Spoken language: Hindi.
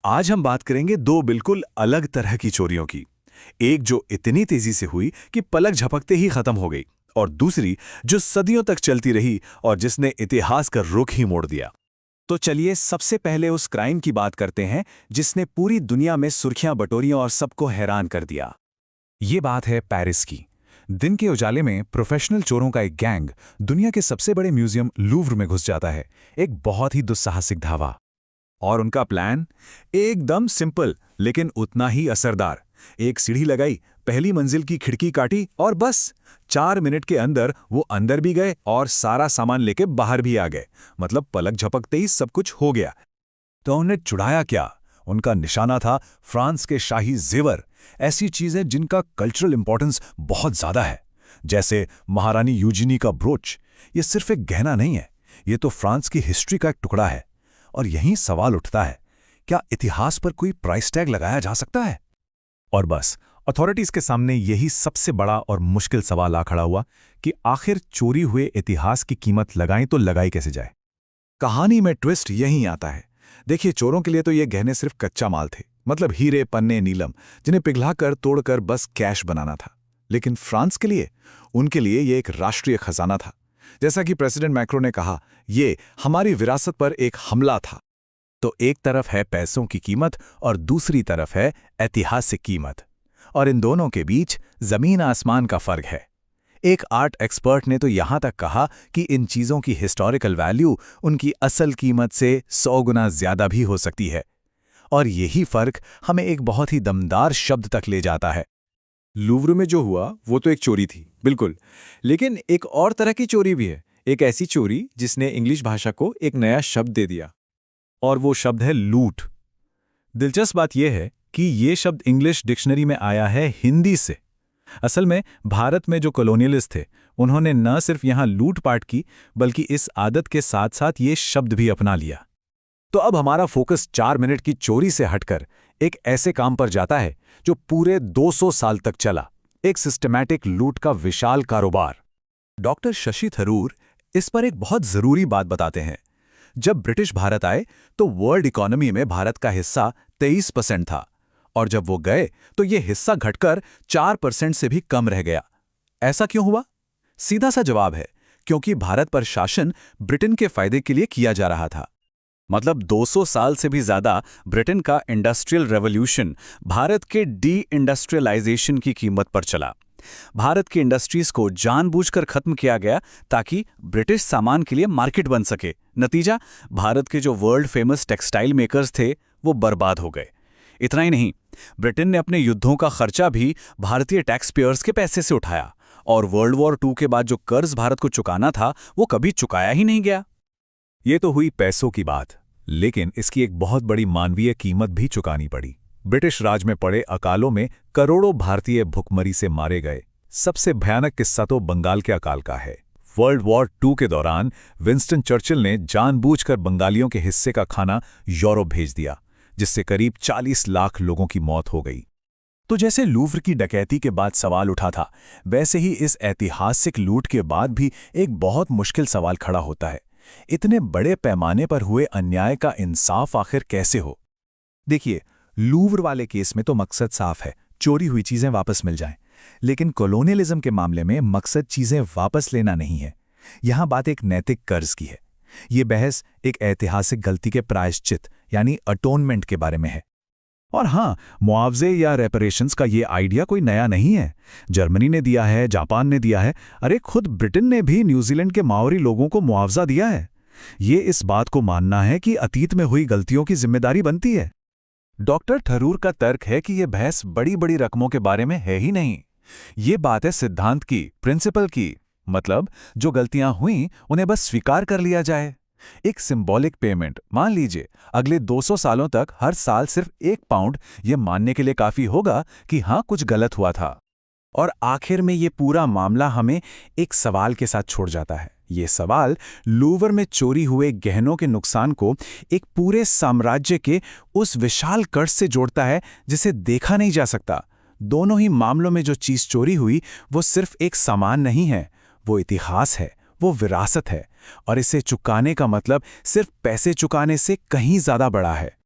आज हम बात करेंगे दो बिल्कुल अलग तरह की चोरियों की। एक जो इतनी तेजी से हुई कि पलक झपकते ही खत्म हो गई, और दूसरी जो सदियों तक चलती रही और जिसने इतिहास का रुख ही मोड़ दिया। तो चलिए सबसे पहले उस क्राइम की बात करते हैं जिसने पूरी दुनिया में सुर्खियां बटोरी और सबको हैरान कर दिया। ये बात है पेरिस की। दिन के उजाले में प्रोफेशनल चोरों का एक गैंग दुनिया के सबसे बड़े म्यूजियम लूव्र में घुस जाता है। एक बहुत ही दुस्साहसिक धावा। और उनका प्लान एकदम सिंपल लेकिन उतना ही असरदार। एक सीढ़ी लगाई, पहली मंजिल की खिड़की काटी और बस 4 मिनट के अंदर वो अंदर भी गए और सारा सामान लेके बाहर भी आ गए। मतलब पलक झपकते ही सब कुछ हो गया। तो उन्हें चुड़ाया क्या? उनका निशाना था फ्रांस के शाही जेवर, ऐसी चीजें जिनका कल्चरल इंपॉर्टेंस बहुत ज्यादा है, जैसे महारानी यूजिनी का ब्रोच। ये सिर्फ एक गहना नहीं है, ये तो फ्रांस की हिस्ट्री का एक टुकड़ा है। और यही सवाल उठता है, क्या इतिहास पर कोई प्राइस टैग लगाया जा सकता है? और बस अथॉरिटीज के सामने यही सबसे बड़ा और मुश्किल सवाल आ खड़ा हुआ कि आखिर चोरी हुए इतिहास की कीमत लगाएं तो लगाई कैसे जाए। कहानी में ट्विस्ट यहीं आता है। देखिए, चोरों के लिए तो ये गहने सिर्फ कच्चा माल थे, मतलब हीरे, पन्ने, नीलम, जिन्हें पिघलाकर तोड़कर बस कैश बनाना था। लेकिन फ्रांस के लिए, उनके लिए ये एक राष्ट्रीय खजाना था। जैसा कि प्रेसिडेंट मैक्रो ने कहा, ये हमारी विरासत पर एक हमला था। तो एक तरफ है पैसों की कीमत और दूसरी तरफ है ऐतिहासिक कीमत, और इन दोनों के बीच जमीन आसमान का फर्क है। एक आर्ट एक्सपर्ट ने तो यहां तक कहा कि इन चीजों की हिस्टोरिकल वैल्यू उनकी असल कीमत से 100 गुना ज्यादा भी हो सकती है। और यही फर्क हमें एक बहुत ही दमदार शब्द तक ले जाता है। लूव्र में जो हुआ वो तो एक चोरी थी, बिल्कुल, लेकिन एक और तरह की चोरी भी है। एक ऐसी चोरी जिसने इंग्लिश भाषा को एक नया शब्द दे दिया, और वो शब्द है लूट। दिलचस्प बात यह है कि ये शब्द इंग्लिश डिक्शनरी में आया है हिंदी से। असल में भारत में जो कॉलोनियलिस्ट थे, उन्होंने न सिर्फ यहां लूटपाट की, बल्कि इस आदत के साथ साथ ये शब्द भी अपना लिया। तो अब हमारा फोकस 4 मिनट की चोरी से हटकर एक ऐसे काम पर जाता है जो पूरे 200 साल तक चला, एक सिस्टमैटिक लूट का विशाल कारोबार। डॉक्टर शशि थरूर इस पर एक बहुत जरूरी बात बताते हैं। जब ब्रिटिश भारत आए तो वर्ल्ड इकोनॉमी में भारत का हिस्सा 23% था, और जब वो गए तो ये हिस्सा घटकर 4% से भी कम रह गया। ऐसा क्यों हुआ? सीधा सा जवाब है, क्योंकि भारत पर शासन ब्रिटेन के फायदे के लिए किया जा रहा था। मतलब 200 साल से भी ज्यादा ब्रिटेन का इंडस्ट्रियल रेवोल्यूशन भारत के डी इंडस्ट्रियलाइजेशन की कीमत पर चला। भारत की इंडस्ट्रीज को जानबूझकर खत्म किया गया ताकि ब्रिटिश सामान के लिए मार्केट बन सके। नतीजा, भारत के जो वर्ल्ड फेमस टेक्सटाइल मेकर्स थे वो बर्बाद हो गए। इतना ही नहीं, ब्रिटेन ने अपने युद्धों का खर्चा भी भारतीय टैक्स पेयर्स के पैसे से उठाया, और वर्ल्ड वॉर 2 के बाद जो कर्ज भारत को चुकाना था वो कभी चुकाया ही नहीं गया। ये तो हुई पैसों की बात, लेकिन इसकी एक बहुत बड़ी मानवीय कीमत भी चुकानी पड़ी। ब्रिटिश राज में पड़े अकालों में करोड़ों भारतीय भुखमरी से मारे गए। सबसे भयानक किस्सा तो बंगाल के अकाल का है। वर्ल्ड वॉर 2 के दौरान विंस्टन चर्चिल ने जानबूझकर बंगालियों के हिस्से का खाना यूरोप भेज दिया, जिससे करीब 40 लाख लोगों की मौत हो गई। तो जैसे लूव्र की डकैती के बाद सवाल उठा था, वैसे ही इस ऐतिहासिक लूट के बाद भी एक बहुत मुश्किल सवाल खड़ा होता है। इतने बड़े पैमाने पर हुए अन्याय का इंसाफ आखिर कैसे हो? देखिए, लूव्र वाले केस में तो मकसद साफ है, चोरी हुई चीजें वापस मिल जाएं। लेकिन कॉलोनियलिज्म के मामले में मकसद चीजें वापस लेना नहीं है। यहां बात एक नैतिक कर्ज की है। ये बहस एक ऐतिहासिक गलती के प्रायश्चित यानी अटोनमेंट के बारे में है। और हां, मुआवजे या रेपरेशंस का ये आइडिया कोई नया नहीं है। जर्मनी ने दिया है, जापान ने दिया है, अरे खुद ब्रिटेन ने भी न्यूजीलैंड के माओरी लोगों को मुआवजा दिया है। ये इस बात को मानना है कि अतीत में हुई गलतियों की जिम्मेदारी बनती है। डॉक्टर थरूर का तर्क है कि यह बहस बड़ी बड़ी रकमों के बारे में है ही नहीं। ये बात है सिद्धांत की, प्रिंसिपल की। मतलब जो गलतियां हुई उन्हें बस स्वीकार कर लिया जाए। एक सिंबॉलिक पेमेंट, मान लीजिए अगले 200 सालों तक हर साल सिर्फ 1 पाउंड, ये मानने के लिए काफी होगा कि हां, कुछ गलत हुआ था। और आखिर में ये पूरा मामला हमें एक सवाल के साथ छोड़ जाता है। ये सवाल लूवर में चोरी हुए गहनों के नुकसान को एक पूरे साम्राज्य के उस विशाल कर्ज से जोड़ता है जिसे देखा नहीं जा सकता। दोनों ही मामलों में जो चीज चोरी हुई वो सिर्फ एक सामान नहीं है, वो इतिहास है, वो विरासत है, और इसे चुकाने का मतलब सिर्फ पैसे चुकाने से कहीं ज्यादा बड़ा है।